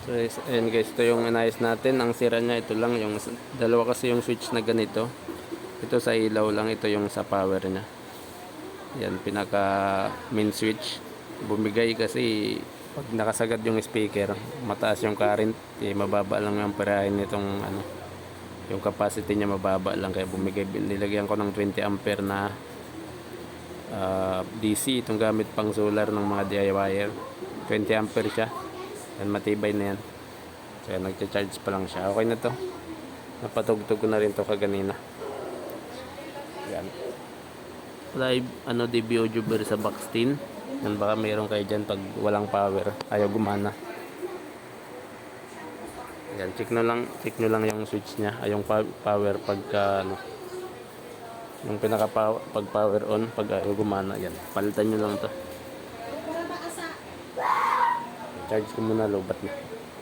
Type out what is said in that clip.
So ayan guys, ito yung inayos natin. Ang sira niya ito lang, yung dalawa kasi yung switch na ganito. Ito sa ilaw lang, ito yung sa power niya. Yan, pinaka main switch. Bumigay kasi pag nakasagad yung speaker, mataas yung current, mababa lang yung amperahin nitong ano, yung capacity niya mababa lang, kaya bumigay. Nilagyan ko ng 20 ampere na DC, itong gamit pang solar ng mga DIYer. 20 ampere siya. Yan, matibay na yan. Kaya nagcha-charge pa lang siya. Okay na to. Napatugtog ko na rin to kaganina. Yan. Live DB audio sa Buxtin. Yan, baka mayroon kayo dyan pag walang power, ayaw gumana. Yan, check nyo lang yung switch nya, ay yung power pagka yung pinaka pag power on, pag ayaw gumana. Yan, palitan nyo lang to. Charge ko muna, lobat na.